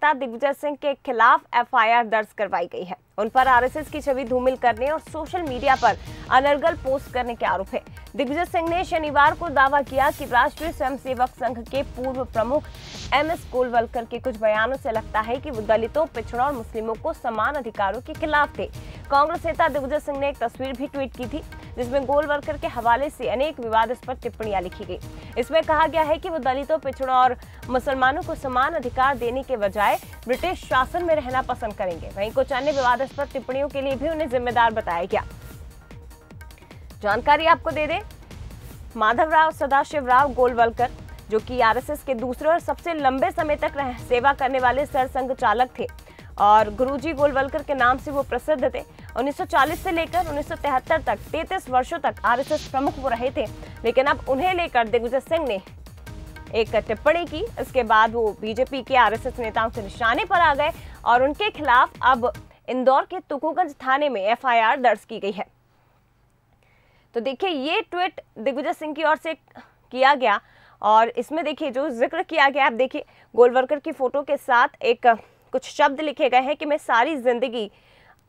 नेता दिग्विजय सिंह के खिलाफ एफआईआर दर्ज करवाई गई है। उन पर आरएसएस की छवि धूमिल करने और सोशल मीडिया पर अनर्गल पोस्ट करने के आरोप है। दिग्विजय सिंह ने शनिवार को दावा किया कि राष्ट्रीय स्वयंसेवक संघ के पूर्व प्रमुख एमएस गोलवलकर के कुछ बयानों से लगता है कि वो दलितों, पिछड़ों और मुस्लिमों को समान अधिकारों के खिलाफ थे। कांग्रेस नेता दिग्विजय सिंह ने एक तस्वीर भी ट्वीट की थी जिसमें गोलवलकर के हवाले से अनेक विवादास्पद टिप्पणियां लिखी गई। इसमें कहा गया है कि वो दलितों, पिछड़ों और मुसलमानों को समान अधिकार देने के बजाय ब्रिटिश शासन में रहना पसंद करेंगे। वहीं कुछ अन्य विवादास्पद टिप्पणियों के लिए भी उन्हें जिम्मेदार बताया गया। जानकारी आपको दे दें, माधवराव सदाशिवराव गोलवलकर जो कि आरएसएस के दूसरे और सबसे लंबे समय तक सेवा करने वाले सरसंघ चालक थे और गुरुजी गोलवलकर के नाम से वो प्रसिद्ध थे। 1940 से लेकर 1973 तक 33 वर्षों तक आरएसएस प्रमुख वो रहे थे, लेकिन अब उन्हें लेकर दिग्विजय सिंह ने एक टिप्पणी की। इसके बाद वो बीजेपी के आरएसएस नेताओं के निशाने पर आ गए और उनके खिलाफ अब इंदौर के तुकोगंज थाने में एफआईआर दर्ज की गई है। तो देखिए, ये ट्वीट दिग्विजय सिंह की ओर से किया गया और इसमें देखिए जो जिक्र किया गया, आप देखिए गोलवलकर की फोटो के साथ एक कुछ शब्द लिखे गए हैं कि मैं सारी जिंदगी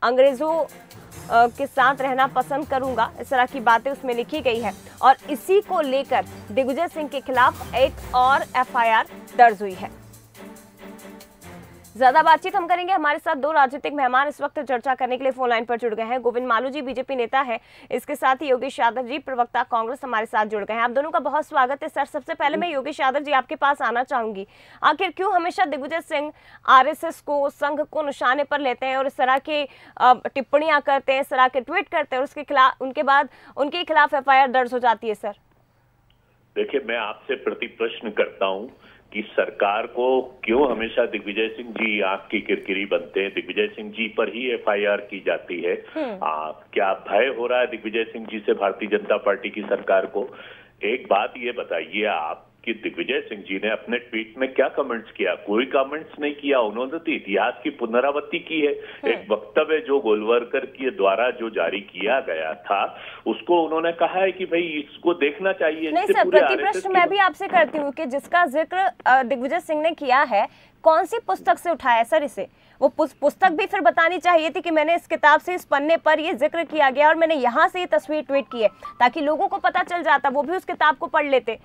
अंग्रेजों के साथ रहना पसंद करूंगा। इस तरह की बातें उसमें लिखी गई है और इसी को लेकर दिग्विजय सिंह के खिलाफ एक और एफआईआर दर्ज हुई है। ज्यादा बातचीत हम करेंगे। हमारे साथ दो राजनीतिक मेहमान इस वक्त चर्चा करने के लिए फोन लाइन पर जुड़ गए हैं। गोविंद मालू जी बीजेपी नेता हैं, इसके साथ ही योगेश यादव जी प्रवक्ता कांग्रेस हमारे साथ जुड़ गए हैं। आप दोनों का बहुत स्वागत है। सर, सबसे पहले मैं योगेश यादव जी आपके पास आना चाहूंगी। आखिर क्यों हमेशा दिग्विजय सिंह आरएसएस को, संघ को निशाने पर लेते हैं और इस तरह की टिप्पणियां करते हैं, इस तरह के ट्वीट करते हैं और उसके खिलाफ उनके बाद उनके खिलाफ एफआईआर दर्ज हो जाती है? सर देखिए, मैं आपसे प्रति प्रश्न करता हूं कि सरकार को क्यों हमेशा दिग्विजय सिंह जी आंख की किरकिरी बनते हैं, दिग्विजय सिंह जी पर ही एफआईआर की जाती है। क्या भय हो रहा है दिग्विजय सिंह जी से भारतीय जनता पार्टी की सरकार को? एक बात ये बताइए आप कि दिग्विजय सिंह जी ने अपने ट्वीट में क्या कमेंट्स किया? कोई कमेंट्स नहीं किया। उन्होंने तो इतिहास की पुनरावृत्ति की है। एक वक्तव्य जो गोलवलकर के द्वारा जो जारी किया गया था उसको उन्होंने कहा है कि भाई इसको देखना चाहिए। नहीं सर, प्रति प्रश्न मैं भी आपसे करती हूँ कि जिसका जिक्र दिग्विजय सिंह ने किया है, कौन सी पुस्तक से उठाया है सर इसे? वो पुस्तक भी फिर बतानी चाहिए थी कि मैंने इस किताब से, इस पन्ने पर ये जिक्र किया गया और मैंने यहाँ से ये तस्वीर ट्वीट की है, ताकि लोगों को पता चल जाता, वो भी उस किताब को पढ़ लेते।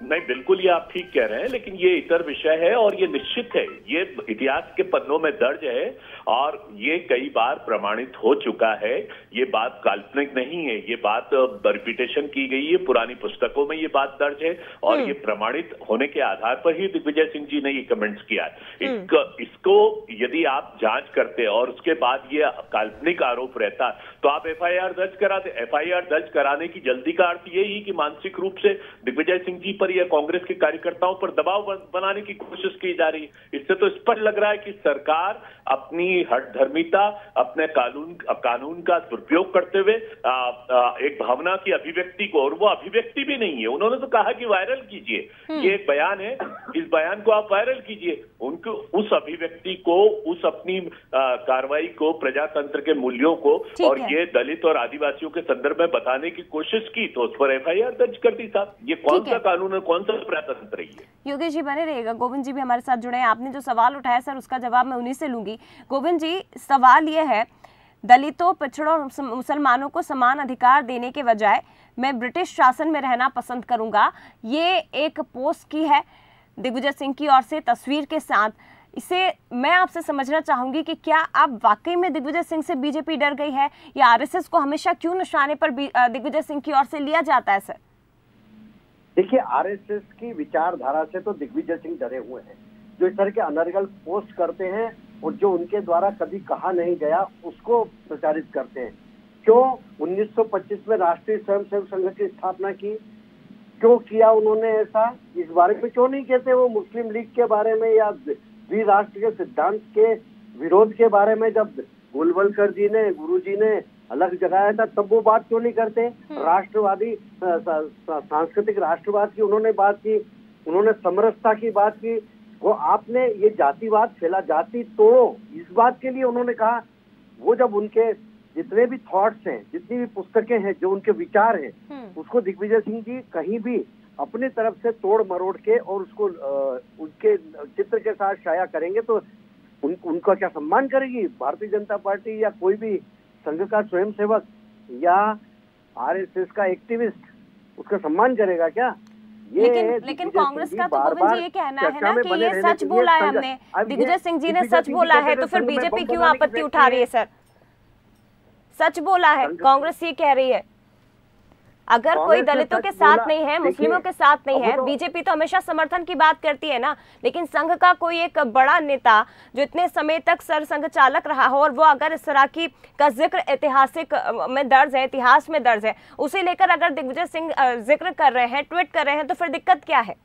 नहीं, बिल्कुल ये आप ठीक कह रहे हैं, लेकिन ये इतर विषय है और ये निश्चित है, ये इतिहास के पन्नों में दर्ज है और ये कई बार प्रमाणित हो चुका है। ये बात काल्पनिक नहीं है, ये बात रिपीटेशन की गई है, पुरानी पुस्तकों में ये बात दर्ज है और ये प्रमाणित होने के आधार पर ही दिग्विजय सिंह जी ने ये कमेंट्स किया है। इसको यदि आप जांच करते और उसके बाद ये काल्पनिक आरोप रहता तो आप एफआईआर दर्ज कराते। एफआईआर दर्ज कराने की जल्दी का अर्थ यही कि मानसिक रूप से दिग्विजय सिंह जी पर या कांग्रेस के कार्यकर्ताओं पर दबाव बनाने की कोशिश की जा रही है। इससे तो स्पष्ट लग रहा है कि सरकार अपनी हठधर्मिता, अपने कानून का दुरुपयोग करते हुए एक भावना की अभिव्यक्ति को, और वो अभिव्यक्ति भी नहीं है, उन्होंने तो कहा कि वायरल कीजिए, ये एक बयान है, इस बयान को आप वायरल कीजिए। उनको उस अभिव्यक्ति को, उस अपनी कार्रवाई को, प्रजातंत्र के मूल्यों को और ये दलित और आदिवासियों के संदर्भ में बताने की कोशिश की तो उस पर एफआईआर दर्ज कर दी साहब। ये कौन सा कानून है, कौन सा प्रजातंत्र है? योगेश जी बने रहिएगा। गोविंद जी भी हमारे साथ जुड़े हैं। आपने जो सवाल उठाया सर, उसका जवाब मैं उन्हीं से लूंगी। गोविंद जी, सवाल ये है, दलितों, पिछड़ों और मुसलमानों को समान अधिकार देने के बजाय मैं ब्रिटिश शासन में रहना पसंद करूंगा, ये एक पोस्ट की है दिग्विजय सिंह की ओर से तस्वीर के साथ। इसे मैं आपसे समझना चाहूंगी कि क्या आप वाकई में दिग्विजय सिंह से बीजेपी डर गई है, या आरएसएस को हमेशा क्यों निशाने पर दिग्विजय सिंह की ओर से लिया जाता है? सर देखिए, आरएसएस की विचारधारा से तो दिग्विजय सिंह डरे हुए हैं। जो इस तरह के अनर्गल पोस्ट करते हैं और जो उनके द्वारा कभी कहा नहीं गया उसको प्रचारित करते हैं। क्यों 1925 में राष्ट्रीय स्वयंसेवक संघ की स्थापना की? क्यों किया उन्होंने ऐसा? इस बारे में क्यों नहीं कहते? वो मुस्लिम लीग के बारे में या द्विराष्ट्र के सिद्धांत के विरोध के बारे में जब गोलवलकर जी ने, गुरु जी ने अलग जगाया था, तब वो बात क्यों नहीं करते? राष्ट्रवादी, सांस्कृतिक राष्ट्रवाद की उन्होंने बात की, उन्होंने समरसता की बात की। वो आपने ये जातिवाद फैला, जाति तो इस बात के लिए उन्होंने कहा। वो जब उनके जितने भी थॉट्स हैं, जितनी भी पुस्तकें हैं, जो उनके विचार हैं, उसको दिग्विजय सिंह जी कहीं भी अपनी तरफ से तोड़ मरोड़ के और उसको उनके चित्र के साथ शाया करेंगे तो उनका क्या सम्मान करेगी भारतीय जनता पार्टी या कोई भी संघ का स्वयंसेवक या आरएसएस का एक्टिविस्ट? उसका सम्मान करेगा क्या? लेकिन कांग्रेस का तो गोविंद जी ये कहना है ना कि ये सच बोला है हमने, दिग्विजय सिंह जी ने सच बोला है, तो फिर बीजेपी क्यों आपत्ति उठा रही है सर? सच बोला है, कांग्रेस ये कह रही है। अगर कोई दलितों के साथ नहीं है, मुस्लिमों के साथ नहीं है, बीजेपी तो हमेशा समर्थन की बात करती है ना, लेकिन संघ का कोई एक बड़ा नेता जो इतने समय तक सरसंघ चालक रहा हो और वो अगर इस तरह की का जिक्र ऐतिहासिक में दर्ज है, इतिहास में दर्ज है, उसे लेकर अगर दिग्विजय सिंह जिक्र कर रहे हैं, ट्वीट कर रहे हैं, तो फिर दिक्कत क्या है?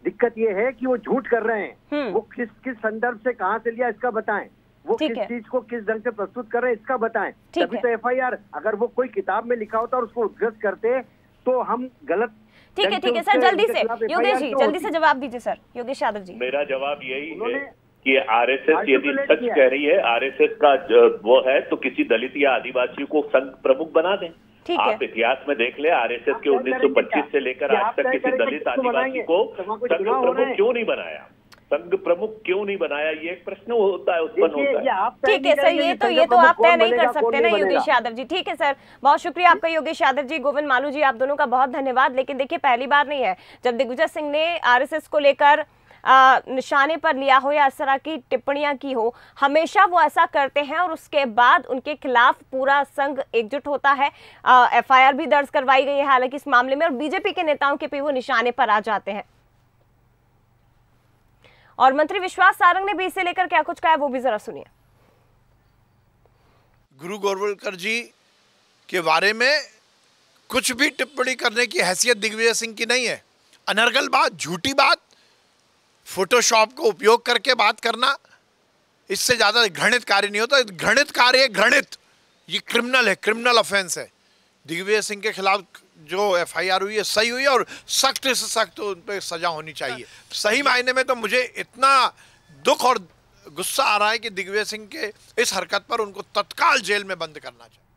दिक्कत ये है कि वो झूठ कर रहे हैं। वो किस संदर्भ से कहां से लिया इसका बताएं, वो किस चीज को किस ढंग से प्रस्तुत कर रहे हैं इसका बताएं, तभी तो एफआईआर। अगर वो कोई किताब में लिखा होता और उसको उद्धृत करते तो हम गलत। ठीक है सर, जल्दी से योगेश जी जल्दी से जवाब दीजिए सर। योगेश यादव जी, मेरा जवाब यही है कि आरएसएस यदि सच कह रही है, आरएसएस का वो है तो किसी दलित या आदिवासी को संघ प्रमुख बना दें। आप इतिहास में देख ले, आरएसएस के 1925 से लेकर आज तक किसी दलित आदिवासी को संघ प्रमुख क्यों नहीं बनाया, संघ प्रमुख क्यों नहीं बनाया, ये एक प्रश्न होता है, उत्पन्न होता है। ठीक है सर, ये तो आप तय नहीं कर सकते ना योगेश यादव जी। ठीक है सर, बहुत शुक्रिया आपका योगेश यादव जी, गोविंद मालू जी, आप दोनों का बहुत धन्यवाद। लेकिन देखिए, पहली बार नहीं है जब दिग्विजय सिंह ने आरएसएस को लेकर निशाने पर लिया हो या इस तरह की टिप्पणियां की हो। हमेशा वो ऐसा करते हैं और उसके बाद उनके खिलाफ पूरा संघ एकजुट होता है। एफआईआर भी दर्ज करवाई गई है हालांकि इस मामले में, और बीजेपी के नेताओं के भी वो निशाने पर आ जाते हैं। और मंत्री विश्वास सारंग ने भी इसे लेकर क्या कुछ कहा है, वो भी जरा सुनिए। गुरु गोलवलकर जी के बारे में कुछ भी टिप्पणी करने की हैसियत दिग्विजय सिंह की नहीं है। अनर्गल बात, झूठी बात, फोटोशॉप को उपयोग करके बात करना, इससे ज्यादा घृणित कार्य नहीं होता। घृणित कार्य, घृणित, ये क्रिमिनल है, क्रिमिनल ऑफेंस है। दिग्विजय सिंह के खिलाफ जो एफआईआर हुई है सही हुई है और सख्त से सख्त उन पर सजा होनी चाहिए। सही मायने में तो मुझे इतना दुख और गुस्सा आ रहा है कि दिग्विजय सिंह के इस हरकत पर उनको तत्काल जेल में बंद करना चाहिए।